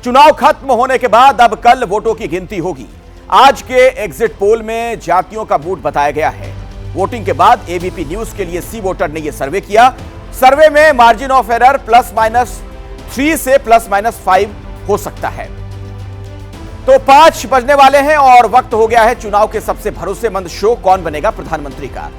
चुनाव खत्म होने के बाद अब कल वोटों की गिनती होगी। आज के एग्जिट पोल में जातियों का मूड बताया गया है। वोटिंग के बाद एबीपी न्यूज के लिए सी वोटर ने यह सर्वे किया। सर्वे में मार्जिन ऑफ एरर +-3 से +-5 हो सकता है। तो 5 बजने वाले हैं और वक्त हो गया है चुनाव के सबसे भरोसेमंद शो कौन बनेगा प्रधानमंत्री का।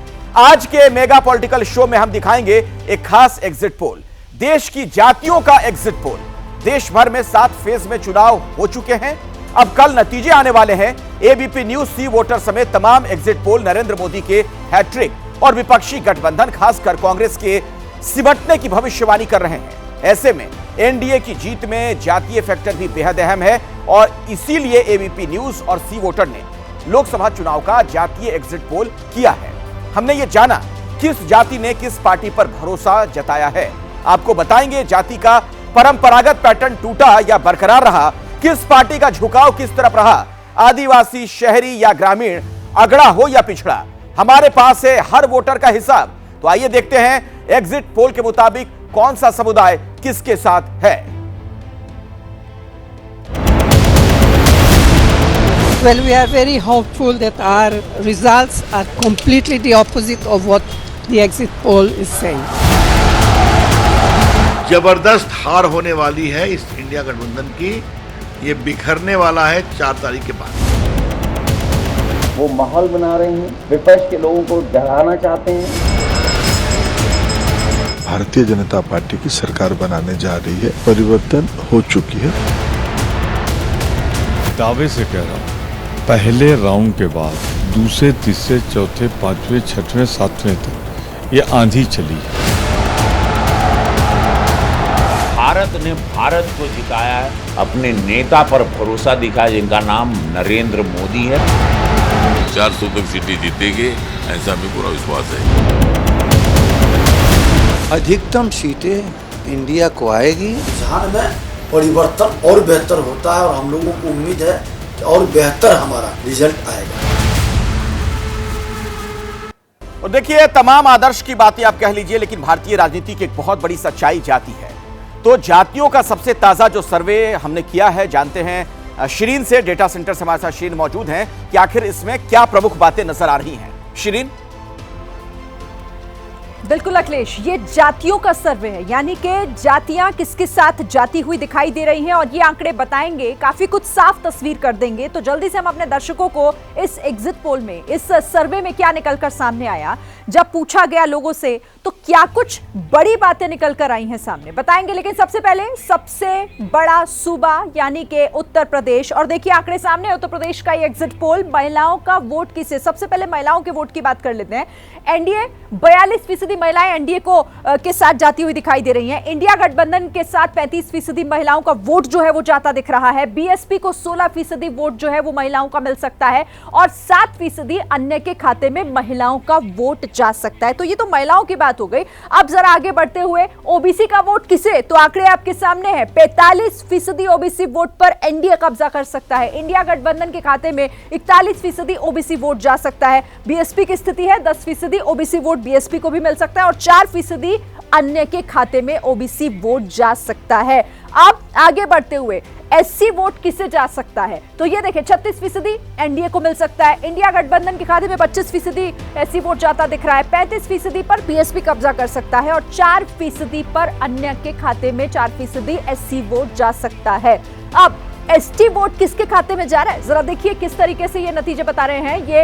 आज के मेगा पॉलिटिकल शो में हम दिखाएंगे एक खास एग्जिट पोल, देश की जातियों का एग्जिट पोल। देश भर में 7 फेज में चुनाव हो चुके हैं। अब कल नतीजे आने वाले हैं। एबीपी न्यूज सी वोटर समेत तमाम एग्जिट पोल नरेंद्र मोदी के हैट्रिक और विपक्षी गठबंधन खासकर कांग्रेस के सिमटने की भविष्यवाणी कर रहे हैं। ऐसे में एनडीए की जीत में जातीय फैक्टर भी बेहद अहम है और इसीलिए एबीपी न्यूज और सी वोटर ने लोकसभा चुनाव का जातीय एग्जिट पोल किया है। हमने ये जाना किस जाति ने किस पार्टी पर भरोसा जताया है। आपको बताएंगे जाति का परंपरागत पैटर्न टूटा या बरकरार रहा, किस पार्टी का झुकाव किस तरफ रहा, आदिवासी, शहरी या ग्रामीण, अगड़ा हो या पिछड़ा। हमारे पास है हर वोटर का हिसाब। तो आइए देखते हैं एग्जिट पोल के मुताबिक कौन सा समुदाय किसके साथ है। Well, we are very hopeful that our results are completely the opposite of what the exit poll is saying. जबरदस्त हार होने वाली है इस इंडिया गठबंधन की। ये बिखरने वाला है 4 तारीख के बाद। वो माहौल बना रहे हैं, विपक्ष के लोगों को डराना चाहते हैं। भारतीय जनता पार्टी की सरकार बनाने जा रही है, परिवर्तन हो चुकी है। दावे से कह रहा हूँ, पहले राउंड के बाद दूसरे, तीसरे, चौथे, 5वें, 6वें, 7वें तक ये आंधी चली। भारत ने भारत को जिताया है, अपने नेता पर भरोसा दिखाया जिनका नाम नरेंद्र मोदी है। 400 तक सीटें जीतेंगे ऐसा हमें पूरा विश्वास है। अधिकतम सीटें इंडिया को आएगी। जहां में परिवर्तन और बेहतर होता है और हम लोगों को उम्मीद है कि और बेहतर हमारा रिजल्ट आएगा। और देखिए, तमाम आदर्श की बातें आप कह लीजिए, लेकिन भारतीय राजनीति की एक बहुत बड़ी सच्चाई जाति है। तो जातियों का सबसे ताजा जो सर्वे हमने किया है, जानते हैं शिरीन से, डेटा सेंटर से हमारे साथ शिरीन मौजूद हैं कि आखिर इसमें क्या प्रमुख बातें नजर आ रही हैं। शिरीन। बिल्कुल अखिलेश, ये जातियों का सर्वे है, यानी कि जातियां किसके साथ जाती हुई दिखाई दे रही हैं और ये आंकड़े बताएंगे, काफी कुछ साफ तस्वीर कर देंगे। तो जल्दी से हम अपने दर्शकों को इस एग्जिट पोल में, इस सर्वे में क्या निकलकर सामने आया, जब पूछा गया लोगों से तो क्या कुछ बड़ी बातें निकल कर आई हैं सामने, बताएंगे। लेकिन सबसे पहले सबसे बड़ा सूबा यानी कि उत्तर प्रदेश। और देखिए आंकड़े सामने, उत्तर प्रदेश का ये एग्जिट पोल, महिलाओं का वोट किसे, सबसे पहले महिलाओं के वोट की बात कर लेते हैं। एनडीए 42% महिलाएं एनडीए को के साथ जाती हुई दिखाई दे रही हैं। इंडिया गठबंधन के साथ 35% महिलाओं का वोट जो है वो जाता दिख रहा है। बीएसपी को 16% वोट जो है वो महिलाओं का मिल सकता है और 7% अन्य के खाते में महिलाओं का वोट जा सकता है। तो ये तो महिलाओं की बात हो गई। अब जरा आगे बढ़ते हुए ओबीसी का वोट किसे, तो आंकड़े आपके सामने हैं। 45% ओबीसी वोट पर एनडीए कब्जा कर सकता है। इंडिया गठबंधन के खाते में 41% ओबीसी वोट जा सकता है। बीएसपी की स्थिति है 10% ओबीसी वोट बीएसपी को भी मिल सकता है और 4% अन्य के खाते में ओबीसी वोट जा सकता है। अब आगे बढ़ते हुए एससी वोट किसे जा सकता है, तो ये देखिए 36% एनडीए को मिल सकता है। इंडिया गठबंधन के खाते में 25% एससी वोट जाता दिख रहा है। 35% पर बीएसपी कब्जा कर सकता है और 4% पर अन्य के खाते में 4% एससी वोट जा सकता है। अब एसटी वोट किसके खाते में जा रहा है, जरा देखिए किस तरीके से ये नतीजे बता रहे हैं। ये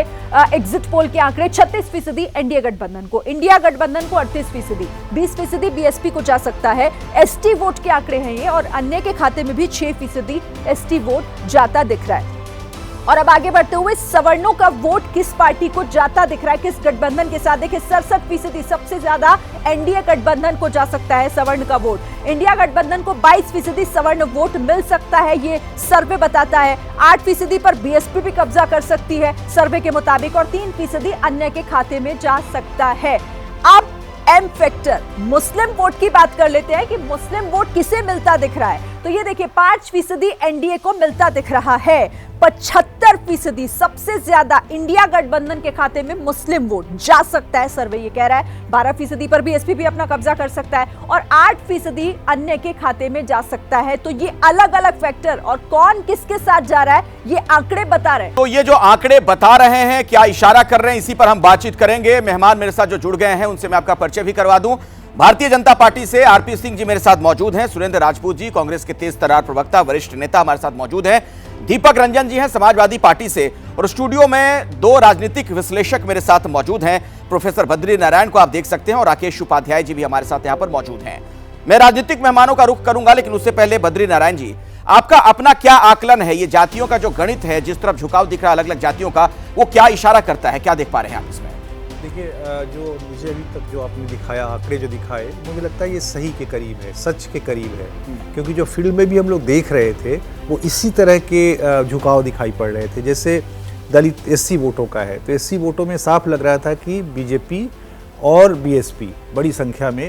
एग्जिट पोल के आंकड़े 36% एनडीए गठबंधन को, इंडिया गठबंधन को 38%, 20% बीएसपी को जा सकता है। एसटी वोट के आंकड़े हैं ये और अन्य के खाते में भी 6% एसटी वोट जाता दिख रहा है। और अब आगे बढ़ते हुए सवर्णों का वोट किस पार्टी को जाता दिख रहा है, किस गठबंधन के साथ, देखिए 67% सबसे ज्यादा एनडीए गठबंधन को जा सकता है सवर्ण का वोट। इंडिया गठबंधन को 22% सवर्ण वोट मिल सकता है, ये सर्वे बताता है। 8% पर बीएसपी भी कब्जा कर सकती है सर्वे के मुताबिक और 3% अन्य के खाते में जा सकता है। अब एम फैक्टर मुस्लिम वोट की बात कर लेते हैं कि मुस्लिम वोट किसे मिलता दिख रहा है। तो ये देखिए 5% एनडीए को मिलता दिख रहा है। 75% सबसे ज्यादा इंडिया गठबंधन के खाते में मुस्लिम वोट जा सकता है, सर्वे ये कह रहा है। 12% पर भी एसपी अपना कब्जा कर सकता है और 8% अन्य के खाते में जा सकता है। तो ये अलग अलग फैक्टर और कौन किसके साथ जा रहा है ये आंकड़े बता रहे हैं। तो ये जो आंकड़े बता रहे हैं क्या इशारा कर रहे हैं, इसी पर हम बातचीत करेंगे। मेहमान मेरे साथ जो जुड़ गए हैं उनसे मैं आपका परिचय भी करवा दूं। भारतीय जनता पार्टी से आरपी सिंह जी मेरे साथ मौजूद हैं। सुरेंद्र राजपूत जी कांग्रेस के तेज तर्रार प्रवक्ता वरिष्ठ नेता हमारे साथ मौजूद हैं। दीपक रंजन जी हैं समाजवादी पार्टी से। और स्टूडियो में दो राजनीतिक विश्लेषक मेरे साथ मौजूद हैं। प्रोफेसर बद्री नारायण को आप देख सकते हैं और राकेश उपाध्याय जी भी हमारे साथ यहां पर मौजूद हैं। मैं राजनीतिक मेहमानों का रुख करूंगा, लेकिन उससे पहले बद्री नारायण जी, आपका अपना क्या आकलन है? ये जातियों का जो गणित है, जिस तरफ झुकाव दिख रहा है अलग अलग जातियों का, वो क्या इशारा करता है? क्या देख पा रहे हैं आप इसमें? देखिए, जो मुझे अभी तक जो आपने दिखाया, आंकड़े जो दिखाए, मुझे लगता है ये सही के करीब है, सच के करीब है। क्योंकि जो फील्ड में भी हम लोग देख रहे थे वो इसी तरह के झुकाव दिखाई पड़ रहे थे। जैसे दलित एससी वोटों का है, तो एससी वोटों में साफ लग रहा था कि बीजेपी और बीएसपी बड़ी संख्या में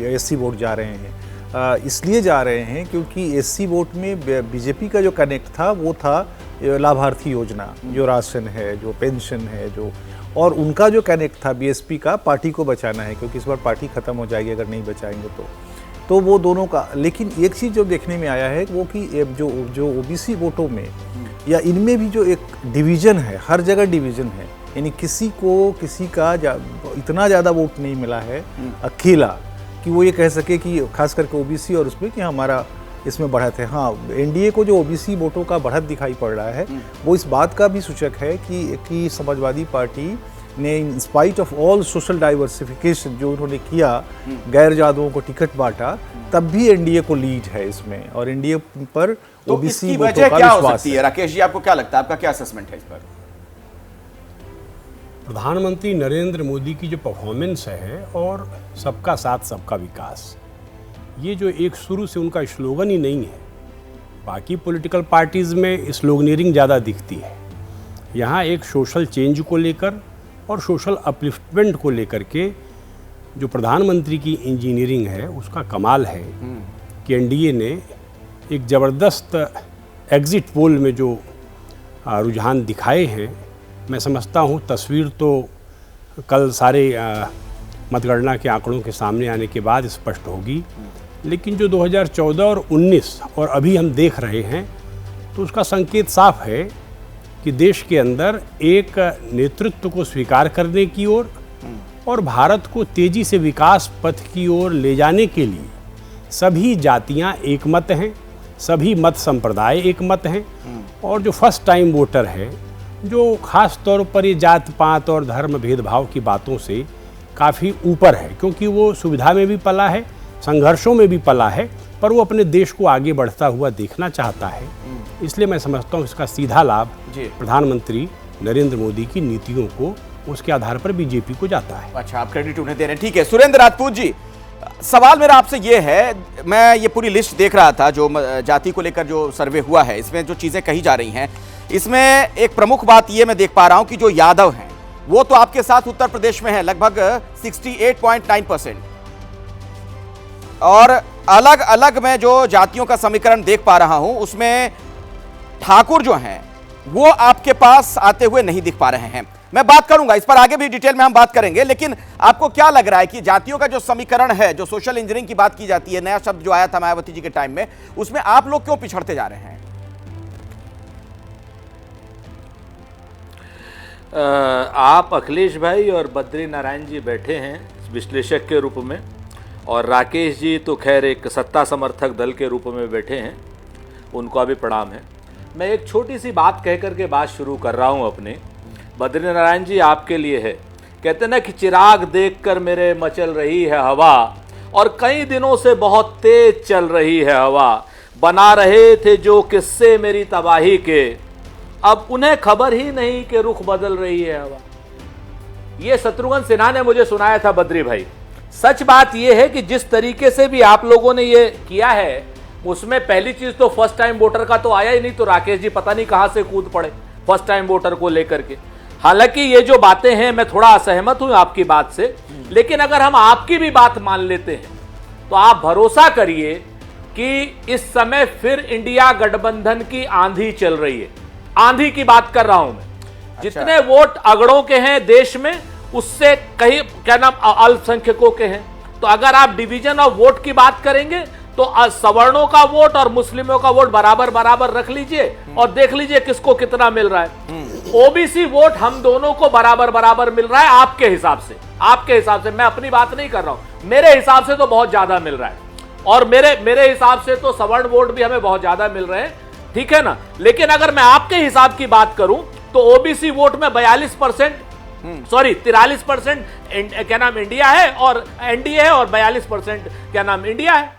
एससी वोट जा रहे हैं। इसलिए जा रहे हैं क्योंकि एससी वोट में बीजेपी का जो कनेक्ट था वो था लाभार्थी योजना, जो राशन है, जो पेंशन है, जो, और उनका जो कनेक्ट था बीएसपी का पार्टी को बचाना है, क्योंकि इस बार पार्टी खत्म हो जाएगी अगर नहीं बचाएंगे तो वो दोनों का। लेकिन एक चीज़ जो देखने में आया है वो कि जो ओबीसी वोटों में या इनमें भी जो एक डिवीज़न है, हर जगह डिवीज़न है, यानी किसी का इतना ज़्यादा वोट नहीं मिला है अकेला कि वो ये कह सके कि खास करके ओबीसी और उसमें कि हमारा इसमें बढ़त है। हाँ, एनडीए को जो ओबीसी वोटों का बढ़त दिखाई पड़ रहा है वो इस बात का भी सूचक है कि समाजवादी पार्टी ने in spite of all social diversification जो उन्होंने किया, गैर जादुओं को टिकट बांटा, तब भी एनडीए को लीड है इसमें और एनडीए पर ओबीसी वोटों का विश्वास है। राकेश जी, आपको क्या लगता है, आपका क्या असेसमेंट है इस पर? प्रधानमंत्री नरेंद्र मोदी की जो परफॉर्मेंस है और सबका साथ सबका विकास, ये जो एक शुरू से उनका स्लोगन ही नहीं है। बाकी पॉलिटिकल पार्टीज़ में स्लोगनियरिंग ज़्यादा दिखती है, यहाँ एक सोशल चेंज को लेकर और सोशल अपलिफ्टमेंट को लेकर के जो प्रधानमंत्री की इंजीनियरिंग है उसका कमाल है कि एनडीए ने एक ज़बरदस्त एग्जिट पोल में जो रुझान दिखाए हैं, मैं समझता हूँ तस्वीर तो कल सारे मतगणना के आंकड़ों के सामने आने के बाद स्पष्ट होगी। लेकिन जो 2014 और 19 और अभी हम देख रहे हैं तो उसका संकेत साफ है कि देश के अंदर एक नेतृत्व को स्वीकार करने की ओर और भारत को तेजी से विकास पथ की ओर ले जाने के लिए सभी जातियां एकमत हैं, सभी मत संप्रदाय एकमत हैं। और जो फर्स्ट टाइम वोटर है, जो खास तौर पर ये जात पात और धर्म भेदभाव की बातों से काफ़ी ऊपर है, क्योंकि वो सुविधा में भी पला है, संघर्षों में भी पला है, पर वो अपने देश को आगे बढ़ता हुआ देखना चाहता है। इसलिए मैं समझता हूँ इसका सीधा लाभ प्रधानमंत्री नरेंद्र मोदी की नीतियों को, उसके आधार पर बीजेपी को जाता है। अच्छा, आप क्रेडिट उन्हें दे रहे हैं, ठीक है। सुरेंद्र राजपूत जी, सवाल मेरा आपसे ये है, मैं ये पूरी लिस्ट देख रहा था जो जाति को लेकर जो सर्वे हुआ है, इसमें जो चीजें कही जा रही हैं, इसमें एक प्रमुख बात ये मैं देख पा रहा हूं कि जो यादव हैं वो तो आपके साथ उत्तर प्रदेश में है लगभग 68.9%, और अलग अलग मैं जो जातियों का समीकरण देख पा रहा हूं उसमें ठाकुर जो हैं वो आपके पास आते हुए नहीं दिख पा रहे हैं। मैं बात करूंगा इस पर, आगे भी डिटेल में हम बात करेंगे, लेकिन आपको क्या लग रहा है कि जातियों का जो समीकरण है, जो सोशल इंजीनियरिंग की बात की जाती है, नया शब्द जो आया था मायावती जी के टाइम में, उसमें आप लोग क्यों पिछड़ते जा रहे हैं? आप अखिलेश भाई और बद्री नारायण जी बैठे हैं विश्लेषक के रूप में, और राकेश जी तो खैर एक सत्ता समर्थक दल के रूप में बैठे हैं, उनको भी प्रणाम है। मैं एक छोटी सी बात कह कर के बात शुरू कर रहा हूं अपने। बद्री नारायण जी आपके लिए है, कहते ना कि चिराग देखकर मेरे मचल रही है हवा, और कई दिनों से बहुत तेज चल रही है हवा, बना रहे थे जो किस्से मेरी तबाही के, अब उन्हें खबर ही नहीं कि रुख बदल रही है हवा। ये शत्रुघ्न सिन्हा ने मुझे सुनाया था बद्री भाई। सच बात यह है कि जिस तरीके से भी आप लोगों ने ये किया है, उसमें पहली चीज तो फर्स्ट टाइम वोटर का तो आया ही नहीं, तो राकेश जी पता नहीं कहां से कूद पड़े फर्स्ट टाइम वोटर को लेकर के। हालांकि ये जो बातें हैं, मैं थोड़ा असहमत हूं आपकी बात से, लेकिन अगर हम आपकी भी बात मान लेते हैं तो आप भरोसा करिए कि इस समय फिर इंडिया गठबंधन की आंधी चल रही है। आंधी की बात कर रहा हूं मैं। जितने वोट अगड़ों के हैं देश में, उससे कहीं क्या नाम अल्पसंख्यकों के हैं। तो अगर आप डिवीजन ऑफ वोट की बात करेंगे तो सवर्णों का वोट और मुस्लिमों का वोट बराबर बराबर रख लीजिए और देख लीजिए किसको कितना मिल रहा है। ओबीसी वोट हम दोनों को बराबर बराबर मिल रहा है आपके हिसाब से। आपके हिसाब से, मैं अपनी बात नहीं कर रहा हूं, मेरे हिसाब से तो बहुत ज्यादा मिल रहा है। और मेरे हिसाब से तो सवर्ण वोट भी हमें बहुत ज्यादा मिल रहे हैं, ठीक है ना। लेकिन अगर मैं आपके हिसाब की बात करूं तो ओबीसी वोट में 43% 43% क्या नाम इंडिया है और एनडीए है और 42% क्या नाम इंडिया है।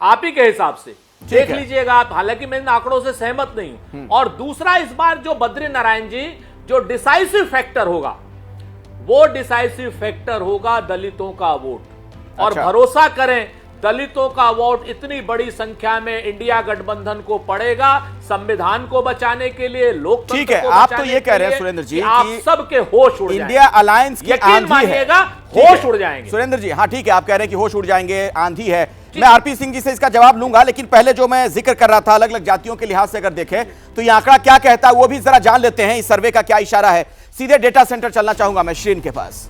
आप ही के हिसाब से देख लीजिएगा आप। हालांकि मैं इन आंकड़ों से सहमत नहीं हूं। और दूसरा, इस बार जो बद्री नारायण जी, जो डिसाइसिव फैक्टर होगा, वो डिसाइसिव फैक्टर होगा दलितों का वोट। और भरोसा करें, दलितों का वोट इतनी बड़ी संख्या में इंडिया गठबंधन को पड़ेगा, संविधान को बचाने के लिए, लोकतंत्र ठीक है। को आप तो बचाने ये कह रहे हैं के लिए सुरेंद्र जी कि आप सबके होश उड़ जाएंगे। इंडिया अलायंस की यकीन मानिएगा, होश उड़ जाएंगे सुरेंद्र जी। हाँ ठीक है, आप कह रहे हैं कि होश उड़ जाएंगे, आंधी है। मैं आरपी सिंह जी से इसका जवाब लूंगा, लेकिन पहले जो मैं जिक्र कर रहा था अलग अलग जातियों के लिहाज से अगर देखें तो ये आंकड़ा क्या कहता है वो भी जरा जान लेते हैं। इस सर्वे का क्या इशारा है। सीधे डेटा सेंटर चलना चाहूंगा मैं श्रीन के पास।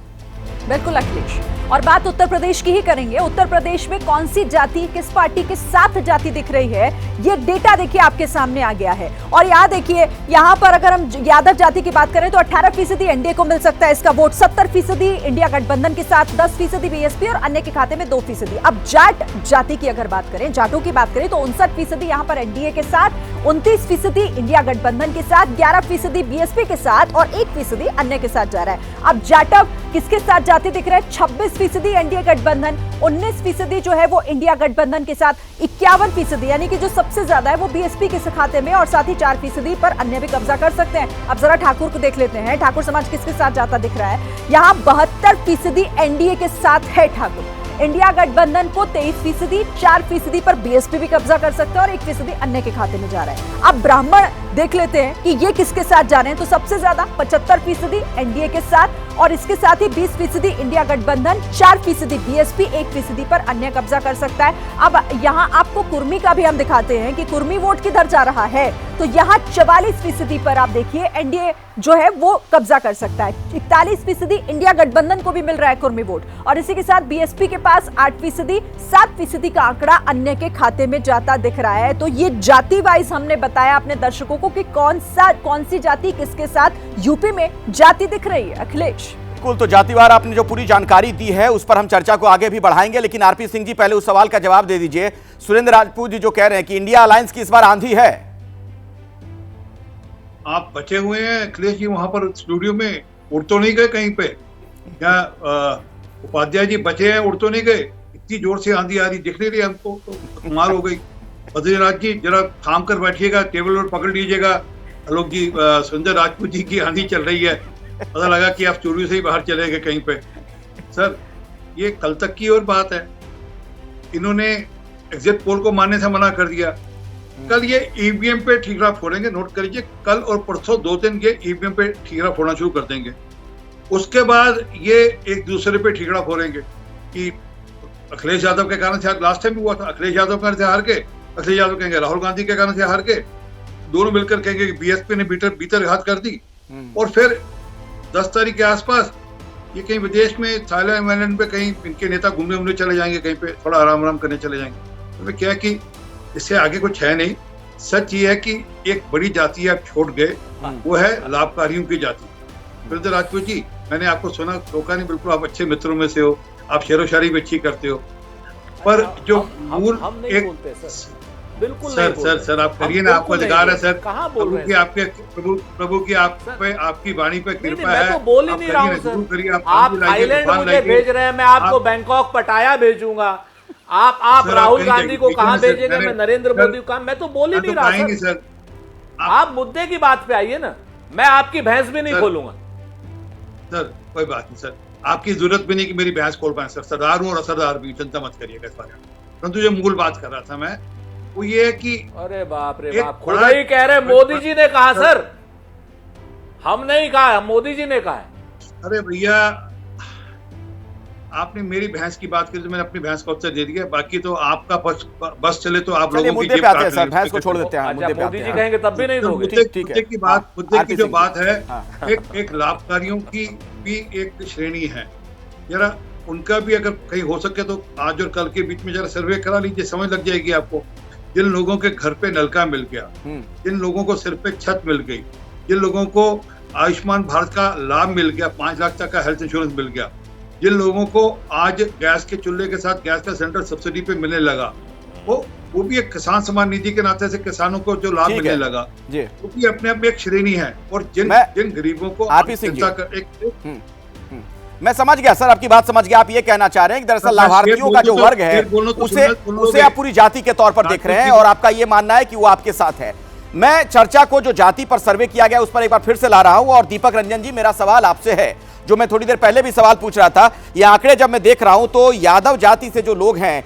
बिल्कुल अखिलेश, और बात उत्तर प्रदेश की ही करेंगे। उत्तर प्रदेश में कौन सी जाति, किस पार्टी के साथ जाति दिख रही है, ये डेटा देखिए आपके सामने आ गया है। और यहाँ देखिए, यहाँ पर अगर हम यादव जाति की बात करें तो 18% एनडीए को मिल सकता है इसका वोट, 70% इंडिया गठबंधन के साथ, 10% बीएसपी और अन्य के खाते में 2%। अब जाट जाति की अगर बात करें, जाटों की बात करें तो 59% यहाँ पर एनडीए के साथ, 29% इंडिया गठबंधन के साथ, 11% बीएसपी के साथ और 1% अन्य के साथ जा रहा है। अब जाटव किसके साथ जाति दिख रहा है? 26% एनडीए गठबंधन, 19% जो है वो इंडिया गठबंधन के साथ, 51% यानी कि जो सबसे ज्यादा है वो बीएसपी के खाते में, और साथ ही 4% पर अन्य भी कब्जा कर सकते हैं। अब जरा ठाकुर को देख लेते हैं, ठाकुर समाज किसके साथ जाता दिख रहा है? यहाँ 72% एनडीए के साथ है ठाकुर। इंडिया गठबंधन को 23%, 4% पर बीएसपी भी कब्जा कर सकते हैं और 1% अन्य के खाते में जा रहा है। अब ब्राह्मण देख लेते हैं कि ये किसके साथ जा रहे हैं। तो सबसे ज्यादा 75% एनडीए के साथ, और इसके साथ ही 20% इंडिया गठबंधन, 4% बीएसपी, 1% पर अन्य कब्जा कर सकता है। अब यहाँ आपको कुर्मी का भी हम दिखाते हैं कि कुर्मी वोट किधर जा रहा है। तो यहाँ 44% पर आप देखिए एनडीए जो है वो कब्जा कर सकता है। 41% इंडिया गठबंधन को भी मिल रहा है कुर्मी वोट, और इसी के साथ बीएसपी के पास 8%, 7% का आंकड़ा अन्य के खाते में जाता दिख रहा है। तो ये जाति वाइज हमने बताया अपने दर्शकों को कि कौन सी जाति किसके साथ यूपी में जाति दिख रही है। अखिलेश, बिल्कुल, तो जातिवार आपने जो पूरी जानकारी दी है उस पर हम चर्चा को आगे भी बढ़ाएंगे, लेकिन आरपी सिंह जी पहले उस सवाल का जवाब दे दीजिए। सुरेंद्र राजपूत जी जो कह रहे हैं कि इंडिया अलायंस की इस बार आंधी है। आप बचे हुए हैं अखिलेश जी वहां पर स्टूडियो में, उड़ तो नहीं गए कहीं पे? क्या उपाध्याय जी बचे हैं, उड़ तो नहीं गए? इतनी जोर से आंधी आ रही दिख नहीं रही हमको, तो कमाल हो गई। बद्रीनाथ जी जरा थाम कर बैठिएगा, टेबल पर पकड़ लीजिएगा। आलोक जी, सुंदर राजपूत जी की आंधी चल रही है, पता लगा कि आप स्टूडियो से ही बाहर चले गए कहीं पे। सर, ये कल तक की और बात है, इन्होंने एग्जिट पोल को मानने से मना कर दिया। कल ये ईवीएम पे ठीकरा फोड़ेंगे, नोट कर लीजिए, कल और परसों 2 दिन के ईवीएम पे ठीकरा फोड़ना शुरू कर देंगे। उसके बाद ये एक दूसरे पे ठीकरा फोड़ेंगे कि अखिलेश यादव के कारण से, लास्ट टाइम हुआ था, अखिलेश यादव के कारण से हार के, अखिलेश यादव कहेंगे राहुल गांधी के कारण से हार के, दोनों मिलकर कहेंगे कि बीएसपी ने भीतर घात कर दी। और फिर 10 तारीख के आसपास ये कहीं विदेश में थाईलैंड वाईलैंड पे कहीं इनके नेता घूमने चले जाएंगे, कहीं पे थोड़ा आराम करने चले जाएंगे। तो क्या है कि इससे आगे कुछ है नहीं। सच ये है कि एक बड़ी जाति आप छोड़ गए, वो है लाभकारियों की जाति। सुरेंद्र राजपूत जी, मैंने आपको सुना, रोका नहीं, बिल्कुल आप अच्छे मित्रों में से हो, आप शेरो शायरी भी अच्छी करते हो, पर जो मूल एक बिल्कुल सर आप करिए ना, आपको अधिकार है सर। प्रभु की आप पे, आपकी वाणी पे कृपा है। मैं तो बोल ही नहीं रहा हूँ सर। आप थाईलैंड मुझे भेज रहे हैं, मैं आपको बैंकॉक पटाया भेजूंगा। आप राहुल गांधी को कहां भेजेंगे, मैं नरेंद्र मोदी को कहां, मैं तो बोल ही नहीं रहा सर। आप मुद्दे की बात पे आइए ना, मैं आपकी भैंस भी नहीं खोलूंगा सर। कोई बात नहीं सर, आपकी जरूरत भी नहीं कि मेरी भैंस खोल पाए सर। सरदार हूं और असरदार भी, चिंता मत करिएगा इस बारे में। परंतु जो मूल बात कर रहा था मैं, वो ये है कि अरे बाप रे बाप, खुदा ही कह रहे मोदी जी ने कहा सर, हम नहीं कहा, मोदी जी ने कहा है। अरे भैया, आपने मेरी भैंस की बात करी तो मैंने अपनी भैंस को उत्तर दे दिया। बाकी तो आपका बस चले तो आप लोगों की मुद्दे पे आते हैं सर, भैंस को छोड़ देते हैं। मुद्दे पे आते हैं, कहेंगे तब भी नहीं दोगे। मुद्दे की जो बात है, एक लाभकारियों की भी एक श्रेणी है, जरा उनका भी अगर कहीं हो सके तो आज और कल के बीच में जरा सर्वे करा लीजिए, समझ लग जाएगी आपको। जिन लोगों के घर पे नलका मिल गया, जिन लोगों को सिर पे छत मिल गई, जिन लोगों को आयुष्मान भारत का लाभ मिल गया, 5 लाख तक का हेल्थ इंश्योरेंस मिल गया, जिन लोगों को आज गैस के चूल्हे के साथ गैस का सिलेंडर सब्सिडी पे मिलने लगा, वो भी एक किसान सम्मान निधि के नाते से किसानों को जो लाभ मिलने लगा, वो भी अपने आप में एक श्रेणी है। और जिन गरीबों को मैं समझ गया सर, आपकी बात समझ गया। आप ये कहना चाह रहे हैं कि दरअसल लाभार्थियों का जो वर्ग है उसे आप पूरी जाति के तौर पर देख रहे हैं और आपका ये मानना है कि वो आपके साथ है। मैं चर्चा को जो जाति पर सर्वे किया गया उस पर एक बार फिर से ला रहा हूं। और दीपक रंजन जी, मेरा सवाल आपसे है, जो मैं थोड़ी देर पहले भी सवाल पूछ रहा था। ये आंकड़े जब मैं देख रहा हूं तो यादव जाति से जो लोग हैं,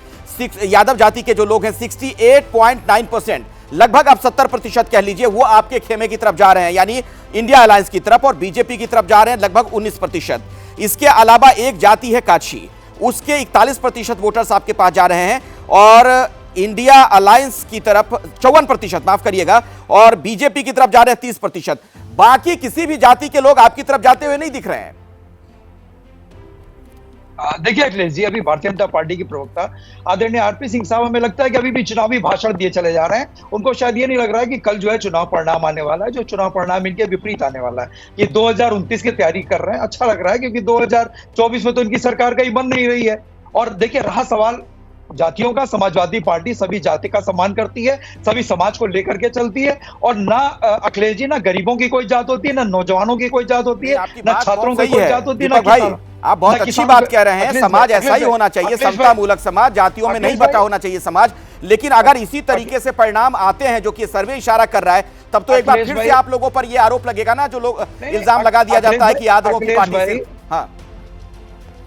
यादव जाति के जो लोग हैं 68.9%, लगभग आप 70% कह लीजिए, वो आपके खेमे की तरफ जा रहे हैं, यानी इंडिया अलायंस की तरफ, और बीजेपी की तरफ जा रहे हैं लगभग 19%। इसके अलावा एक जाति है काशी, उसके 41% वोटर्स आपके पास जा रहे हैं, और इंडिया अलायंस की तरफ 54%, माफ करिएगा, और बीजेपी की तरफ जा रहे हैं 30%। बाकी किसी भी जाति के लोग आपकी तरफ जाते हुए नहीं दिख रहे हैं। देखिए अखिलेश जी, अभी भारतीय जनता पार्टी की प्रवक्ता आदरणीय आरपी सिंह साहब, हमें लगता है कि अभी भी चुनावी भाषण दिए चले जा रहे हैं। उनको शायद ये नहीं लग रहा है कि कल जो है चुनाव परिणाम आने वाला है, जो चुनाव परिणाम इनके विपरीत आने वाला है। ये 2029 की तैयारी कर रहे हैं, अच्छा लग रहा है, क्योंकि 2024 में तो इनकी सरकार कहीं बन नहीं रही है। और देखिए, रहा सवाल जातियों का, समाजवादी पार्टी सभी जाति का सम्मान करती है, सभी समाज को लेकर के चलती है, और ना अखिलेश जी, ना गरीबों की कोई जात होती है, ना नौजवानों की कोई जात होती है, ना छात्रों की कोई जात होती है, ना भाई आप बहुत अच्छी बात कह रहे हैं। समाज ऐसा ही होना चाहिए, समता मूलक समाज, जातियों में नहीं बटा होना चाहिए समाज। लेकिन अगर इसी तरीके से परिणाम आते हैं जो कि सर्वे इशारा कर रहा है, तब तो एक बार फिर से आप लोगों पर यह आरोप लगेगा ना, जो लोग इल्जाम लगा दिया जाता है कि यादवों की पार्टी से। हाँ,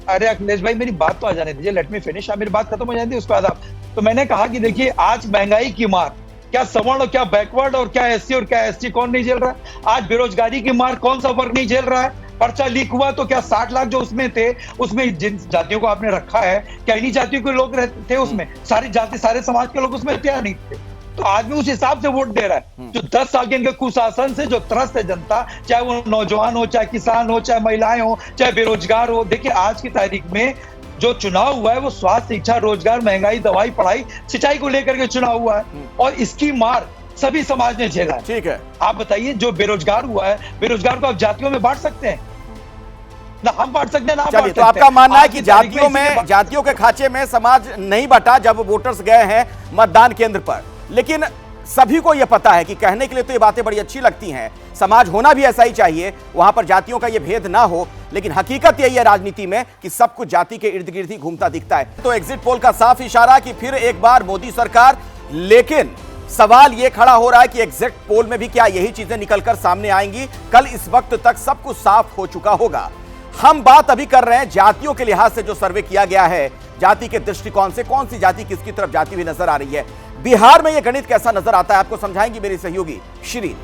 अरे अखिलेश भाई, मेरी बात तो आ जाने दीजिए, लेट मी फिनिश। मेरी बात खत्म हो जाती है, उसके बाद आप। तो मैंने कहा कि देखिए, आज महंगाई की मार क्या सवर्ण और क्या बैकवर्ड और क्या एससी और क्या एसटी कौन नहीं झेल रहा है? आज बेरोजगारी की मार कौन सा वर्ग नहीं झेल रहा है? पर्चा लीक हुआ तो क्या 60 लाख जो उसमें थे, उसमें जिन जातियों को आपने रखा है, क्या इन्हीं जातियों के लोग रहते थे उसमें? सारी जाति, सारे समाज के लोग उसमें तैयार नहीं थे। तो आदमी उस हिसाब से वोट दे रहा है। जो 10 साल के इनके कुशासन से जो त्रस्त है जनता, चाहे वो नौजवान हो, चाहे किसान हो, चाहे महिलाएं हो, चाहे बेरोजगार हो। देखिए, आज की तारीख में जो चुनाव हुआ है वो स्वास्थ्य, शिक्षा, रोजगार, महंगाई, दवाई, पढ़ाई, सिंचाई को लेकर के चुनाव हुआ है, और इसकी मार सभी समाज ने झेला है। ठीक है, आप बताइए, जो बेरोजगार हुआ है, बेरोजगार को आप जातियों में बांट सकते हैं? ना हम बांट सकते हैं, ना आप बांट सकते हैं। तो आपका मानना है कि जातियों के खांचे में समाज नहीं बटा जब वोटर्स गए हैं मतदान केंद्र पर। लेकिन सभी को यह पता है कि कहने के लिए तो ये बातें बड़ी अच्छी लगती हैं, समाज होना भी ऐसा ही चाहिए, वहां पर जातियों का यह भेद ना हो, लेकिन हकीकत यही है राजनीति में कि सब कुछ जाति के इर्द गिर्द ही घूमता दिखता है। तो एग्जिट पोल का साफ इशारा कि फिर एक बार मोदी सरकार। लेकिन सवाल यह खड़ा हो रहा है कि एग्जिट पोल में भी क्या यही चीजें निकलकर सामने आएंगी? कल इस वक्त तक सब कुछ साफ हो चुका होगा। हम बात अभी कर रहे हैं जातियों के लिहाज से जो सर्वे किया गया है, जाति के दृष्टिकोण से कौन सी जाति किसकी तरफ जाती हुई नजर आ रही है। बिहार में यह गणित कैसा नजर आता है, आपको समझाएंगी मेरी सहयोगी शिरीन।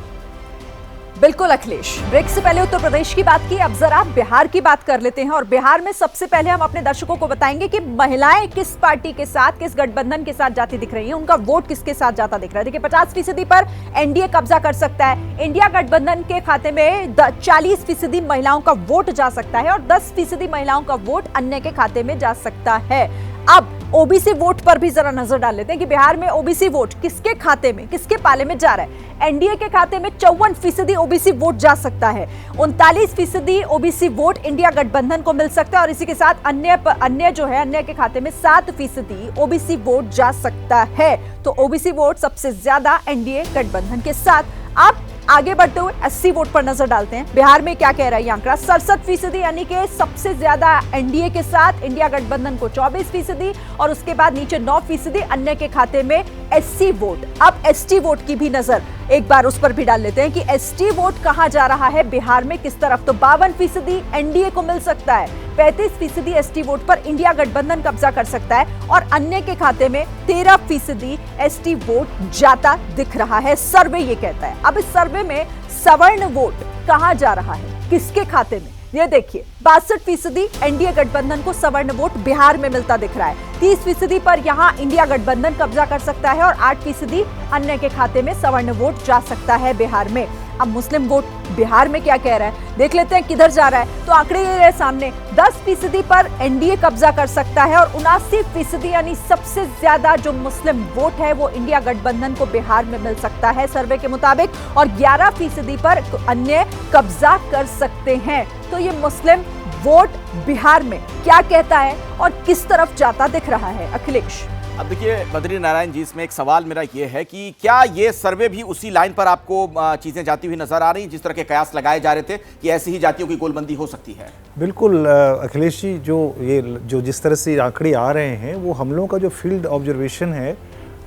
बिल्कुल अखिलेश, ब्रेक से पहले उत्तर प्रदेश की बात की, अब जरा बिहार की बात कर लेते हैं। और बिहार में सबसे पहले हम अपने दर्शकों को बताएंगे कि महिलाएं किस पार्टी के साथ, किस गठबंधन के साथ जाती दिख रही हैं, उनका वोट किसके साथ जाता दिख रहा है। देखिए, 50% पर एनडीए कब्जा कर सकता है। इंडिया गठबंधन के खाते में 40% महिलाओं का वोट जा सकता है, और 10% महिलाओं का वोट अन्य के खाते में जा सकता है। अब ओबीसी वोट पर भी जरा नजर डाल लेते हैं कि बिहार में ओबीसी वोट किसके खाते में, किसके पाले में जा रहा है। एनडीए के खाते में 54% ओबीसी वोट जा सकता है, 39% ओबीसी वोट इंडिया गठबंधन को मिल सकता है, और इसी के साथ अन्य जो है, अन्य के खाते में 7% ओबीसी वोट जा सकता है। तो ओबीसी वोट सबसे ज्यादा एनडीए गठबंधन के साथ। अब आगे बढ़ते हुए एससी वोट पर नजर डालते हैं। बिहार में क्या कह रहा है ये आंकड़ा? 67% यानी कि सबसे ज्यादा एनडीए के साथ, इंडिया गठबंधन को 24%, और उसके बाद नीचे 9% अन्य के खाते में एससी वोट। अब एसटी वोट की भी नजर एक बार उस पर भी डाल लेते हैं कि एसटी वोट कहां जा रहा है बिहार में, किस तरफ। तो 52% एनडीए को मिल सकता है, 35% एसटी वोट पर इंडिया गठबंधन कब्जा कर सकता है, और अन्य के खाते में 13% एसटी वोट जाता दिख रहा है, सर्वे ये कहता है। अब इस सर्वे में सवर्ण वोट कहां जा रहा है, किसके खाते में? ये देखिए 62% एनडीए गठबंधन को सवर्ण वोट बिहार में मिलता दिख रहा है। 30% पर यहां इंडिया गठबंधन कब्जा कर सकता है और 8% अन्य के खाते में सवर्ण वोट जा सकता है बिहार में। अब मुस्लिम वोट बिहार में क्या कह रहा है, देख लेते हैं किधर जा रहा है। तो आंकड़े ये रहे सामने, 10% पर एनडीए कब्जा कर सकता है और 79% यानी सबसे ज्यादा जो मुस्लिम वोट है वो इंडिया गठबंधन को बिहार में मिल सकता है सर्वे के मुताबिक, और 11% पर अन्य कब्जा कर सकते हैं। तो ये मुस्लिम वोट बिहार में क्या कहता है और किस तरफ जाता दिख रहा है अखिलेश? अब देखिए बद्री नारायण जी, इसमें एक सवाल मेरा ये है कि क्या ये सर्वे भी उसी लाइन पर आपको चीजें जाती हुई नजर आ रही, जिस तरह के कयास लगाए जा रहे थे कि ऐसी ही जातियों की गोलबंदी हो सकती है? बिल्कुल अखिलेश जी, जो जिस तरह से आंकड़े आ रहे हैं वो हम लोगों का जो फील्ड ऑब्जर्वेशन है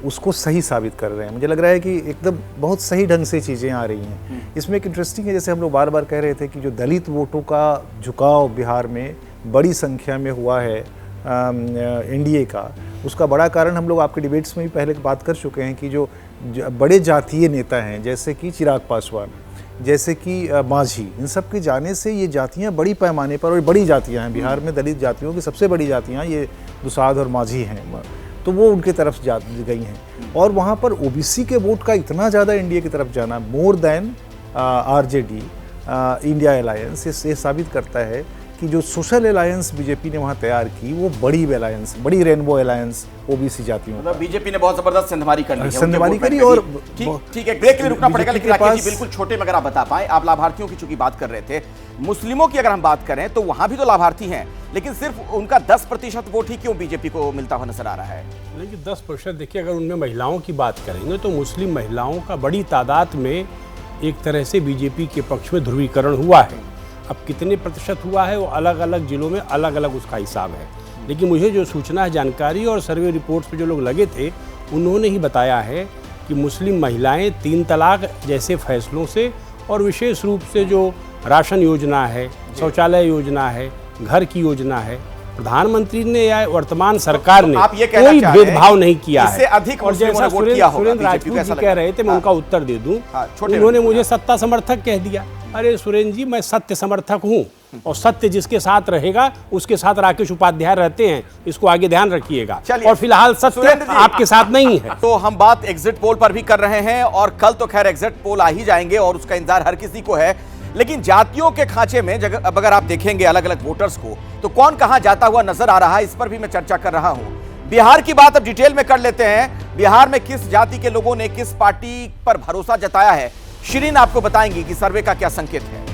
उसको सही साबित कर रहे हैं। मुझे लग रहा है कि एकदम बहुत सही ढंग से चीज़ें आ रही हैं। इसमें एक इंटरेस्टिंग है, जैसे हम लोग बार बार कह रहे थे कि जो दलित वोटों का झुकाव बिहार में बड़ी संख्या में हुआ है एनडीए का, उसका बड़ा कारण हम लोग आपके डिबेट्स में भी पहले बात कर चुके हैं कि जो बड़े जातीय नेता हैं जैसे कि चिराग पासवान, जैसे कि मांझी, इन सब के जाने से ये जातियां बड़ी पैमाने पर, और बड़ी जातियां हैं बिहार में, दलित जातियों की सबसे बड़ी जातियां ये दुसाध और मांझी हैं, तो वो उनके तरफ जा गई हैं। और वहाँ पर ओबीसी के वोट का इतना ज़्यादा एनडीए की तरफ जाना, more than RJD India alliance, ये साबित करता है कि जो सोशल अलायंस बीजेपी ने वहाँ तैयार की वो बड़ी अलायंस, बड़ी रेनबो अलायंस ओबीसी जातियों, मतलब बीजेपी ने बहुत जबरदस्त संधमारी कर ली है, संधमारी करी। और ठीक है, ब्रेक के लिए रुकना पड़ेगा, लेकिन राकेश जी बिल्कुल छोटे में अगर आप बता पाए, आप लाभार्थियों की चूंकि बात कर रहे थे, मुस्लिमों की अगर हम बात करें तो वहां भी तो लाभार्थी हैं, लेकिन सिर्फ उनका 10% वोट ही क्यों बीजेपी को मिलता हुआ नजर आ रहा है? लेकिन 10% देखिए, अगर उनमें महिलाओं की बात करेंगे तो मुस्लिम महिलाओं का बड़ी तादाद में एक तरह से बीजेपी के पक्ष में ध्रुवीकरण हुआ है। अब कितने प्रतिशत हुआ है वो अलग अलग जिलों में अलग अलग उसका हिसाब है, लेकिन मुझे जो सूचना है, जानकारी और सर्वे रिपोर्ट्स पे जो लोग लगे थे उन्होंने ही बताया है कि मुस्लिम महिलाएं 3 तलाक जैसे फैसलों से और विशेष रूप से जो राशन योजना है, शौचालय योजना है, घर की योजना है, प्रधानमंत्री ने या वर्तमान सरकार ने कोई भेदभाव नहीं किया है। और जैसा सुरेंद्र राजपूत जी कह रहे थे, मैं उनका उत्तर दे दूं, उन्होंने मुझे सत्ता समर्थक कह दिया। अरे सुरेंद्र जी, मैं सत्य समर्थक हूं, और सत्य जिसके साथ रहेगा उसके साथ राकेश उपाध्याय रहते हैं, इसको आगे ध्यान रखिएगा। और फिलहाल सत्य आपके साथ नहीं है। तो हम बात एग्जिट पोल पर भी कर रहे हैं, और कल तो खैर एग्जिट पोल आ ही जाएंगे और उसका इंतजार हर किसी को है, लेकिन जातियों के खांचे में अब अगर आप देखेंगे अलग अलग वोटर्स को, तो कौन कहां जाता हुआ नजर आ रहा है, इस पर भी मैं चर्चा कर रहा हूं। बिहार की बात अब डिटेल में कर लेते हैं। बिहार में किस जाति के लोगों ने किस पार्टी पर भरोसा जताया है, शिरीन आपको बताएंगी कि सर्वे का क्या संकेत है।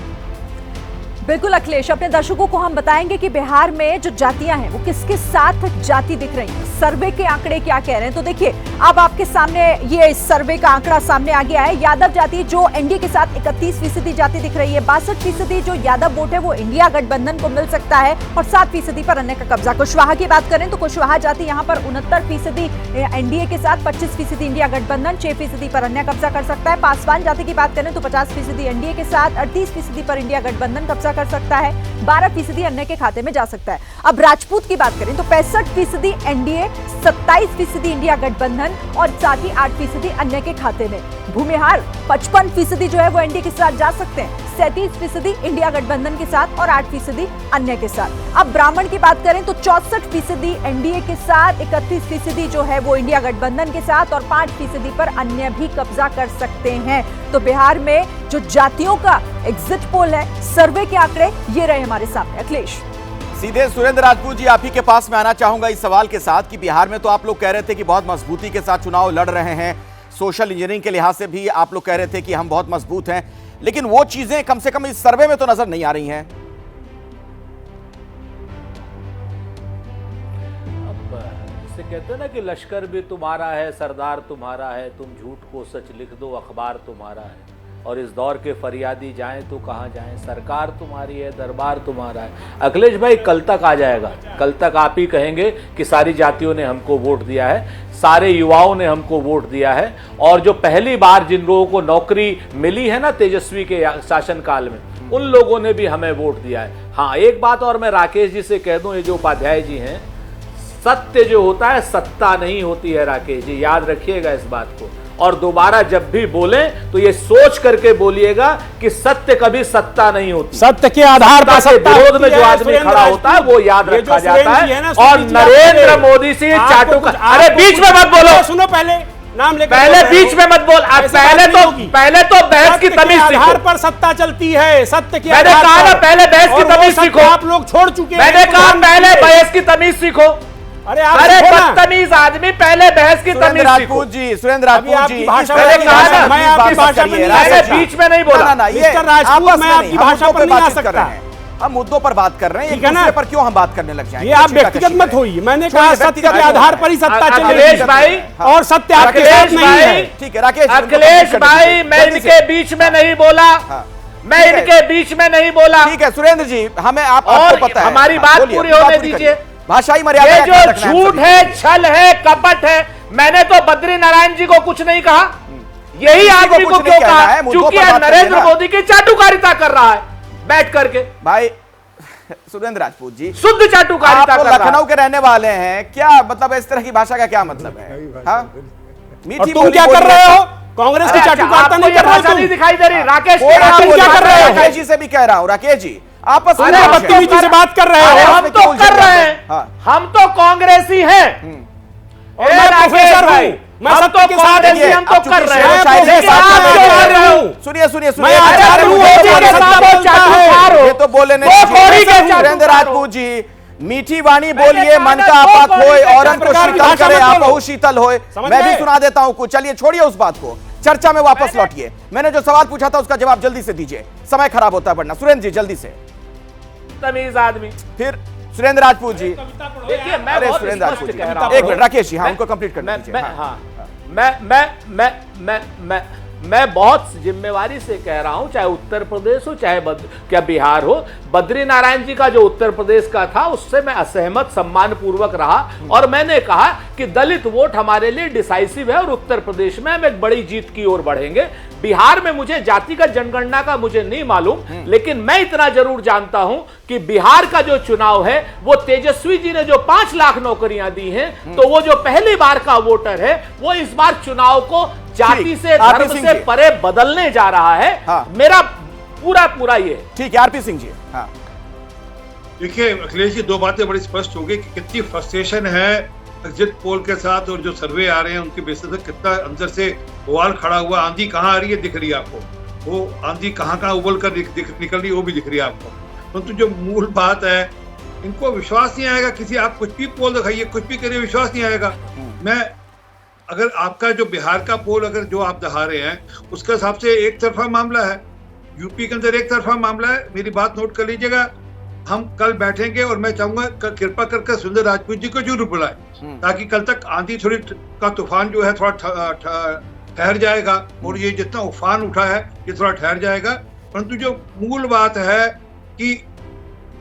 बिल्कुल अखिलेश, अपने दर्शकों को हम बताएंगे कि बिहार में जो जातियां हैं वो किसके साथ जाति दिख रही हैं, सर्वे के आंकड़े क्या कह रहे हैं। तो देखिए, अब आपके सामने ये सर्वे का आंकड़ा सामने आ गया है। यादव जाति जो एनडीए के साथ 31% जाति दिख रही है, 62% जो यादव वोट है वो इंडिया गठबंधन को मिल सकता है, और 7% पर अन्य का कब्जा। कुशवाहा की बात करें तो कुशवाहा जाति यहाँ पर 69% एनडीए के साथ, 25% इंडिया गठबंधन, 6% पर अन्य कब्जा कर सकता है। पासवान जाति की बात करें तो 50% एनडीए के साथ, 38% पर इंडिया गठबंधन कब्जा कर सकता है, 12% अन्य के खाते में जा सकता है। अब राजपूत की बात करें तो 65% एनडीए, 27% इंडिया गठबंधन और साथ ही 8% अन्य के खाते में। भूमिहार 55% जो है वो एनडीए के साथ जा सकते हैं, 37% इंडिया गठबंधन के साथ और 8% अन्य के साथ। अब ब्राह्मण की बात करें तो 64% एनडीए के साथ, 31% जो है वो इंडिया गठबंधन के साथ और 5% पर अन्य भी कब्जा कर सकते हैं। तो बिहार में जो जातियों का एग्जिट पोल है, सर्वे के आंकड़े ये रहे हमारे सामने। अखिलेश, सीधे सुरेंद्र राजपूत जी आप ही के पास में आना चाहूंगा इस सवाल के साथ कि बिहार में तो आप लोग कह रहे थे कि बहुत मजबूती के साथ चुनाव लड़ रहे हैं, सोशल इंजीनियरिंग के लिहाज से भी आप लोग कह रहे थे कि हम बहुत मजबूत हैं, लेकिन वो चीजें कम से कम इस सर्वे में तो नजर नहीं आ रही हैं। अब जिसे कहते हैं ना कि लश्कर भी तुम्हारा है, सरदार तुम्हारा है, तुम झूठ को सच लिख दो, अखबार तुम्हारा है, और इस दौर के फरियादी जाएं तो कहाँ जाएं, सरकार तुम्हारी है, दरबार तुम्हारा है। अखिलेश भाई, कल तक आ जाएगा, कल तक आप ही कहेंगे कि सारी जातियों ने हमको वोट दिया है, सारे युवाओं ने हमको वोट दिया है, और जो पहली बार जिन लोगों को नौकरी मिली है ना तेजस्वी के शासनकाल में, उन लोगों ने भी हमें वोट दिया है। हाँ, एक बात और मैं राकेश जी से कह दूं, ये जो उपाध्याय जी हैं, सत्य जो होता है सत्ता नहीं होती है राकेश जी, याद रखिएगा इस बात को। और दोबारा जब भी बोले तो ये सोच करके बोलिएगा कि सत्य कभी सत्ता नहीं होती। सत्य के आधार पर सत्ता के विरोध में जो आदमी खड़ा होता है वो याद रखा जाता है। और नरेंद्र मोदी से चाटू का, अरे बीच में मत बोलो, सुनो पहले नाम लेकर, पहले बीच में मत बोल। पहले तो बहस की तमीज सीखो। आधार पर सत्ता चलती है, सत्य के मैंने कहा ना पहले बहस की तमीज सीखो। आप लोग छोड़ चुके हैं। मैंने कहा पहले बहस की तमीज सीखो। अरे बदतमीज आदमी, पहले बहस की तमीज सीखो। राजपूत जी, सुरेंद्र राजपूत जी, मैं आपकी भाषा में बीच में नहीं बोला। मिस्टर राजपूत, मैं आपकी भाषा पर नहीं आ सकता। हम मुद्दों पर बात कर रहे हैं, एक दूसरे पर क्यों हम बात करने लग जाएंगे? ये आप व्यक्तिगत मत होइए। मैंने कहा सत्य के आधार पर ही सत्ता चलेगी। अखिलेश भाई, और सत्य आपके साथ नहीं है। ठीक है राकेश, अखिलेश भाई, मैं इनके बीच में नहीं बोला, मैं इनके बीच में नहीं बोला। ठीक है सुरेंद्र जी, हमें आपको पता है, हमारी बात पूरी होने दीजिए। भाषाई मर्यादा, ये जो झूठ है, छल है, कपट है, मैंने तो बद्री नारायण जी को कुछ नहीं कहा। यही आदमी को क्यों कहा? क्योंकि नरेंद्र मोदी की चाटुकारिता कर रहा है बैठ करके। भाई सुरेंद्र राजपूत जी, शुद्ध चाटुकारिता आप लखनऊ के रहने वाले हैं, क्या मतलब इस तरह की भाषा का क्या मतलब है? मीठी तुम क्या कर रहे हो? कांग्रेस की चाटुकारिता नहीं कर रहे हो? दिखाई दे रही। राकेश क्या कर रहे हो? राकेश जी से भी कह रहा हूं, राकेश जी आपस में बदतमीजी से बात कर रहे हो। हम तो कर रहे हैं, हम तो कांग्रेसी हैं और मैं प्रोफेसर हूं। मैं सत्य के साथ हम तो कर रहे हैं। सुनिए सुनिए मैं आचार्य हूं, ये तो बोले नहीं। सुरेंद्र राजपूत जी, मीठी वाणी बोलिए, मन का आपा खोए, औरन को शीतल करे, आपहु शीतल होए। मैं भी सुना देता हूं कुछ। चलिए छोड़िए उस बात को, चर्चा में वापस लौटिए। मैंने जो सवाल पूछा था उसका जवाब जल्दी से दीजिए, समय खराब होता है वरना। सुरेंद्र जी जल्दी से। तमीज आदमी। फिर सुरेंद्र राजपूत जी, देखिए मैं बहुत स्पष्ट कह रहा हूं। एक मिनट राकेश जी, हाँ उनको कंप्लीट करना दीजिए। मैं बहुत जिम्मेवारी से कह रहा हूं, चाहे उत्तर प्रदेश हो चाहे क्या बिहार हो। बद्री नारायण जी का जो उत्तर प्रदेश का था उससे मैं असहमत सम्मान पूर्वक रहा और मैंने कहा कि दलित वोट हमारे लिए डिसाइसिव है और उत्तर प्रदेश में हम एक बड़ी जीत की ओर बढ़ेंगे। बिहार में मुझे जातिगत जनगणना का मुझे नहीं मालूम, लेकिन मैं इतना जरूर जानता हूं कि बिहार का जो चुनाव है वो तेजस्वी जी ने जो 5 लाख नौकरियां दी हैं, तो वो जो पहली बार का वोटर है वो इस बार चुनाव को जाति से धर्म से परे बदलने जा रहा है। मेरा पूरा ये। ठीक है आरपी सिंह जी। हाँ देखिए अखिलेश जी, दो बातें बड़ी स्पष्ट हो गई कि कितनी फ्रस्ट्रेशन है एग्जिट पोल के साथ और जो सर्वे आ रहे हैं उनके बेसिस पे कितना अंदर से बवाल खड़ा हुआ। आंधी कहाँ आ रही है दिख रही है आपको, वो आंधी कहाँ उबल कर निकल रही है वो भी दिख रही है आपको। परंतु जो मूल बात है, इनको विश्वास नहीं आएगा किसी, आप कुछ भी पोल दिखाइए, कुछ भी करिए, विश्वास नहीं आएगा। मैं अगर आपका जो बिहार का पोल अगर जो आप दिखा रहे हैं उसके हिसाब से एक तरफा मामला है, यूपी के अंदर एक तरफा मामला है। मेरी बात नोट कर लीजिएगा, हम कल बैठेंगे और मैं चाहूंगा कृपा करके सुरेंद्र राजपूत जी को जरूर बुलाएं ताकि कल तक आंधी थोड़ी का तूफान जो है थोड़ा ठहर जाएगा और ये जितना उफान उठा है ये थोड़ा ठहर जाएगा। परंतु जो मूल बात है कि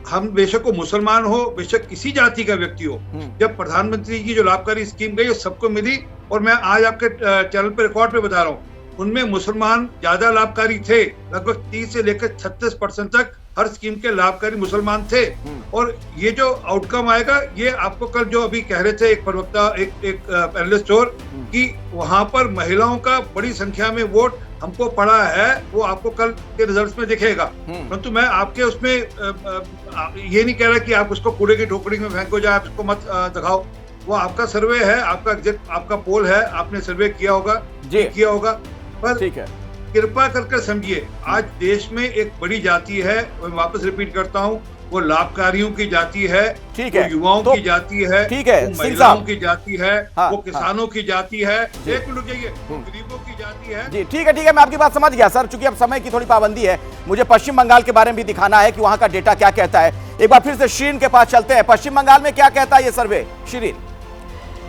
हम बेशक वो मुसलमान हो, बेशक किसी जाति का व्यक्ति हो, जब प्रधानमंत्री की जो लाभकारी स्कीम गई वो सबको मिली और मैं आज आपके चैनल पर रिकॉर्ड पे बता रहा हूँ, उनमें मुसलमान ज्यादा लाभकारी थे। लगभग 30 से लेकर 36% तक हर स्कीम के लाभकारी मुसलमान थे। और ये जो आउटकम आएगा ये आपको कल जो अभी कह रहे थे एक प्रवक्ता एक पैनलिस्ट और कि वहां पर महिलाओं का बड़ी संख्या में वोट हमको पड़ा है, वो आपको कल के रिजल्ट्स में दिखेगा। परंतु मैं आपके उसमें ये नहीं कह रहा कि आप उसको कूड़े की टोकरी में फेंको जाए, आप उसको मत दिखाओ। वो आपका सर्वे है, आपका पोल है, आपने सर्वे किया होगा पर ठीक है। कृपा करके समझिए, आज देश में एक बड़ी जाति है, मैं वापस रिपीट करता हूँ, वो लाभकारियों की जाति है, ठीक है, वो युवाओं की जाति है, ठीक है, वो महिलाओं की जाति है, वो किसानों की जाति है, एक मिनट रुकिए, वो गरीबों की जाति है। जी ठीक है, मैं आपकी बात समझ गया सर। चूंकि अब समय की थोड़ी पाबंदी है, मुझे पश्चिम बंगाल के बारे में भी दिखाना है कि वहां का डेटा क्या कहता है। एक बार फिर से शीरीन के पास चलते हैं। पश्चिम बंगाल में क्या कहता है ये सर्वे, शीरीन?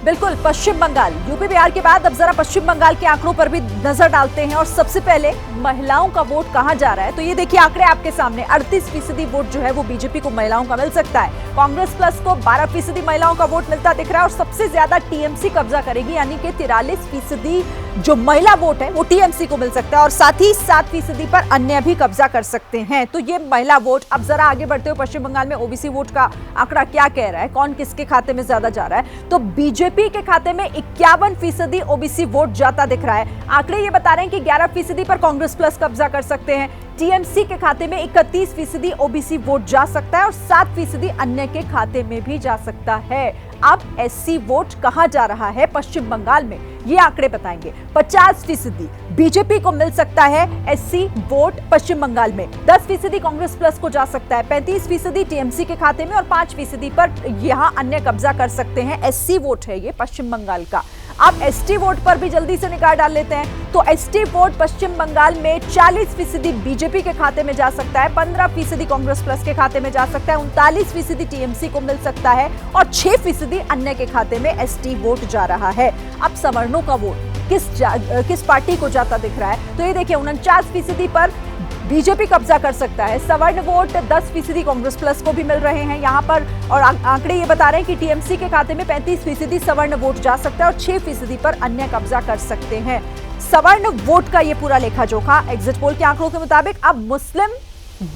बिल्कुल, पश्चिम बंगाल, यूपी बिहार के बाद अब जरा पश्चिम बंगाल के आंकड़ों पर भी नजर डालते हैं। और सबसे पहले महिलाओं का वोट कहां जा रहा है, तो ये देखिए आंकड़े आपके सामने। 38% वोट जो है वो बीजेपी को महिलाओं का मिल सकता है। कांग्रेस प्लस को 12% महिलाओं का वोट मिलता दिख रहा है और सबसे ज्यादा टीएमसी कब्जा करेगी, यानी कि 43% जो महिला वोट है वो टीएमसी को मिल सकता है और साथ ही 7% पर अन्य भी कब्जा कर सकते हैं। तो ये महिला वोट। अब जरा आगे बढ़ते हुए पश्चिम बंगाल में ओबीसी वोट का आंकड़ा क्या कह रहा है, कौन किसके खाते में ज्यादा जा रहा है। तो बीजेपी के खाते में 51% ओबीसी वोट जाता दिख रहा है। आंकड़े ये बता रहे हैं कि 11% पर कांग्रेस प्लस कब्जा कर सकते हैं। टीएमसी के खाते में 31% ओबीसी वोट जा सकता है और 7% अन्य के खाते में भी जा सकता है। अब एससी वोट कहां जा रहा है पश्चिम बंगाल में, ये आंकड़े बताएंगे। 50% बीजेपी को मिल सकता है एससी वोट पश्चिम बंगाल में, 10% कांग्रेस प्लस को जा सकता है, 35% टीएमसी के खाते में और 5% पर यहां अन्य कब्जा कर सकते हैं। एससी वोट है ये पश्चिम बंगाल का। अब एसटी वोट पर भी जल्दी से निगाह डाल लेते हैं। तो एसटी वोट पश्चिम बंगाल में 40% बीजेपी के खाते में जा सकता है, 15% कांग्रेस प्लस के खाते में जा सकता है, 39% टीएमसी को मिल सकता है और 6% अन्य के खाते में एसटी वोट जा रहा है। अब सवर्णों का वोट किस पार्टी को जाता दिख रहा है, तो ये देखिए 49% पर बीजेपी कब्जा कर सकता है। सवर्ण वोट 10% कांग्रेस प्लस को भी मिल रहे हैं यहाँ पर और आंकड़े ये बता रहे हैं कि टीएमसी के खाते में 35% सवर्ण वोट जा सकता है और 6% पर अन्य कब्जा कर सकते हैं। सवर्ण वोट का ये पूरा लेखा जोखा एग्जिट पोल के आंकड़ों के मुताबिक। अब मुस्लिम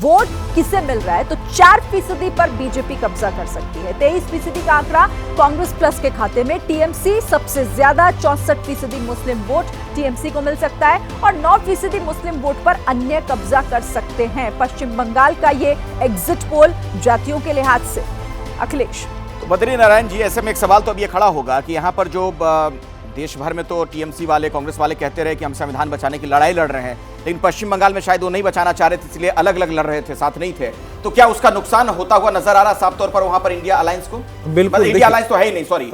वोट किसे मिल रहा है, तो 4% पर बीजेपी कब्जा कर सकती है। 23% का आंकड़ा कांग्रेस प्लस के खाते में। टीएमसी सबसे ज्यादा 64% मुस्लिम वोट टीएमसी को मिल सकता है और 9% मुस्लिम वोट पर अन्य कब्जा कर सकते हैं। पश्चिम बंगाल का ये एग्जिट पोल जातियों के लिहाज से। अखिलेश, तो बद्री नारायण जी, ऐसे में एक सवाल तो अब ये खड़ा होगा कि यहाँ पर जो देश भर में तो टीएमसी वाले, कांग्रेस वाले कहते रहे कि हम संविधान बचाने की लड़ाई लड़ रहे हैं, लेकिन पश्चिम बंगाल में शायद वो नहीं बचाना चाह रहे थे, इसलिए अलग अलग लड़ रहे थे, साथ नहीं थे। तो क्या उसका नुकसान होता हुआ नजर आ रहा साफ तौर पर वहां पर इंडिया अलायंस को? बिल्कुल, इंडिया अलायंस तो है ही नहीं, सॉरी,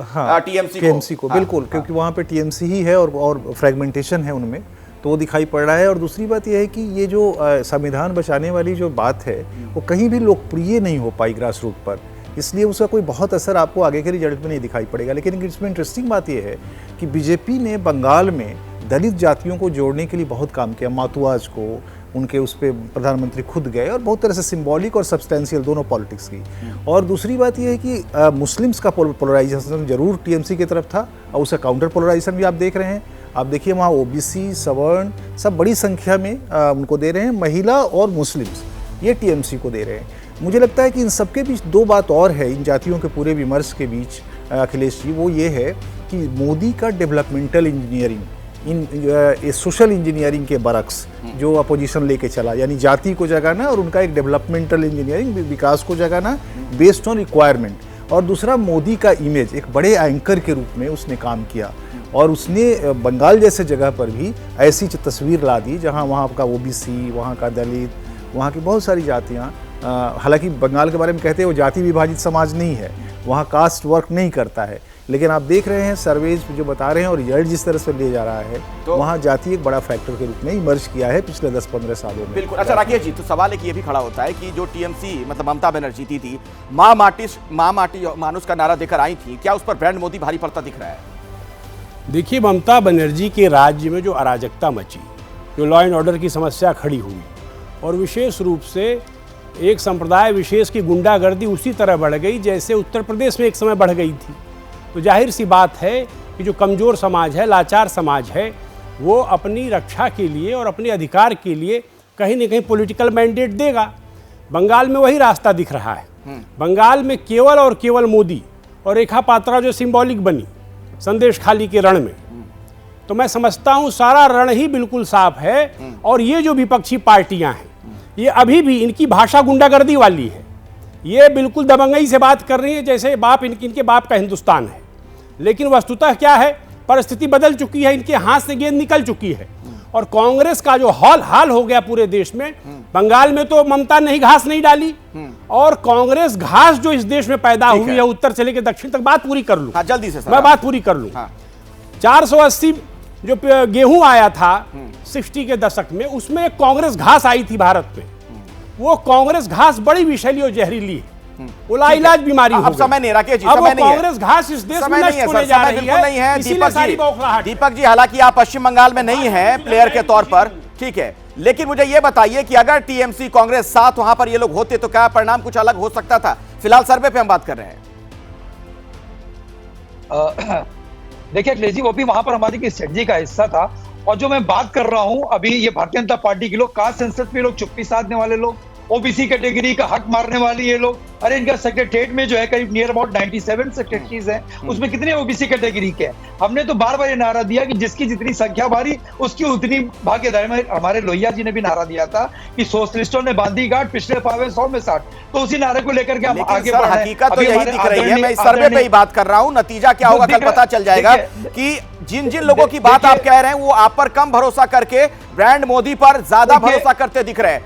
टीएमसी को बिल्कुल, क्योंकि वहां पे टीएमसी ही है और फ्रेगमेंटेशन है उनमें, तो वो दिखाई पड़ रहा है। और दूसरी बात यह है कि ये जो संविधान बचाने वाली जो बात है वो कहीं भी लोकप्रिय नहीं हो पाई ग्रास रूट पर, इसलिए उसका कोई बहुत असर आपको आगे के रिजल्ट में नहीं दिखाई पड़ेगा। लेकिन इसमें इंटरेस्टिंग बात यह है कि बीजेपी ने बंगाल में दलित जातियों को जोड़ने के लिए बहुत काम किया। मातुआज को उनके उस पर प्रधानमंत्री खुद गए और बहुत तरह से सिंबॉलिक और सब्सटेंशियल दोनों पॉलिटिक्स की। और दूसरी बात यह है कि मुस्लिम्स का पोलराइजेशन जरूर टीएमसी की तरफ था और उसका काउंटर पोलराइजेशन भी आप देख रहे हैं। आप देखिए वहाँ ओबीसी, सवर्ण सब बड़ी संख्या में उनको दे रहे हैं, महिला और मुस्लिम्स ये टीएमसी को दे रहे हैं। मुझे लगता है कि इन सबके बीच दो बात और है, इन जातियों के पूरे विमर्श के बीच अखिलेश जी, वो ये है कि मोदी का डेवलपमेंटल इंजीनियरिंग, इन सोशल इंजीनियरिंग के बरक्स जो अपोजिशन लेके चला, यानी जाति को जगाना और उनका एक डेवलपमेंटल इंजीनियरिंग विकास को जगाना बेस्ड ऑन रिक्वायरमेंट। और दूसरा मोदी का इमेज, एक बड़े एंकर के रूप में उसने काम किया और उसने बंगाल जैसे जगह पर भी ऐसी तस्वीर ला दी जहाँ वहाँ का ओबीसी, वहाँ का दलित, वहाँ की बहुत सारी जातियाँ, हालांकि बंगाल के बारे में कहते हैं वो जाति विभाजित समाज नहीं है, वहाँ कास्ट वर्क नहीं करता है, लेकिन आप देख रहे हैं सर्वेज जो बता रहे हैं और रिजल्ट जिस तरह से ले जा रहा है, तो वहाँ जाति एक बड़ा फैक्टर के रूप में इमर्ज किया है पिछले 10-15 सालों में। बिल्कुल। अच्छा राकेश जी, तो सवाल एक ये भी खड़ा होता है कि जो टीएमसी मतलब ममता बनर्जी थी, माँ माटी मानुष का नारा देकर आई थी, क्या उस पर ब्रांड मोदी भारी पड़ता दिख रहा है? देखिए, ममता बनर्जी के राज्य में जो अराजकता मची, जो लॉ एंड ऑर्डर की समस्या खड़ी हुई और विशेष रूप से एक संप्रदाय विशेष की गुंडागर्दी उसी तरह बढ़ गई जैसे उत्तर प्रदेश में एक समय बढ़ गई थी, तो जाहिर सी बात है कि जो कमज़ोर समाज है, लाचार समाज है, वो अपनी रक्षा के लिए और अपने अधिकार के लिए कहीं न कहीं पॉलिटिकल मैंडेट देगा। बंगाल में वही रास्ता दिख रहा है। बंगाल में केवल और केवल मोदी और रेखा पात्रा जो सिंबॉलिक बनी संदेश खाली के रण में, तो मैं समझता हूँ सारा रण ही बिल्कुल साफ है। और ये जो विपक्षी पार्टियाँ हैं, ये अभी भी इनकी भाषा गुंडागर्दी वाली है, ये बिल्कुल दबंगई से बात कर रही है जैसे बाप इनके बाप का हिंदुस्तान है। लेकिन वस्तुतः क्या है, परिस्थिति बदल चुकी है, इनके हाथ से गेंद निकल चुकी है और कांग्रेस का जो हाल हो गया पूरे देश में। बंगाल में तो ममता ने घास नहीं डाली और कांग्रेस घास जो इस देश में पैदा हुई है उत्तर से लेकर दक्षिण तक, बात पूरी कर लूं। हाँ, जल्दी से मैं बात पूरी कर लूं। 480 जो गेहूं आया था 60 के दशक में, उसमें कांग्रेस घास आई थी भारत में। वो कांग्रेस घास बड़ी विषैली और जहरीली है, वो लाइलाज बीमारी हो गई। अब समय नहीं राकेश जी, अब समय नहीं है। कांग्रेस घास इस देश में नष्ट होने जा रही है, इसीलिए सारी बौखलाहट। दीपक जी, हालांकि आप पश्चिम बंगाल में नहीं हैं प्लेयर के तौर पर, ठीक है, लेकिन मुझे यह बताइए कि अगर टीएमसी कांग्रेस साथ वहां पर ये लोग होते तो क्या परिणाम कुछ अलग हो सकता था? फिलहाल सर्वे पे हम बात कर रहे हैं। देखिए अखिलेश जी, वो भी वहां पर हमारी की स्ट्रेटजी का हिस्सा था। और जो मैं बात कर रहा हूं अभी, ये भारतीय जनता पार्टी के लोग, कास्ट सेंसस में लोग चुप्पी साधने वाले लोग, ओबीसी कैटेगरी का हक मारने वाले ये लोग, अरे इनका सेक्रेटरीट में जो है करीब नियर अबाउट 97 सेक्रेटरीज हैं, उसमें कितने ओबीसी कैटेगरी के हैं। हमने तो बार बार ये नारा दिया कि जिसकी जितनी संख्या भारी उसकी उतनी भागीदारी। हमारे लोहिया जी ने भी नारा दिया था कि सोशलिस्टों ने बांधी गांठ, पिछले पावे 100 में 60। तो उसी नारे को लेकर के हम आगे बढ़ रहे हैं। हकीकत तो यही दिख रही है। मैं इस सर्वे पे ही बात कर रहा हूं, नतीजा क्या होगा कल पता चल जाएगा कि जिन जिन लोगों की बात आप कह रहे हैं वो आप पर कम भरोसा करके ब्रांड मोदी पर ज्यादा भरोसा करते दिख रहे हैं।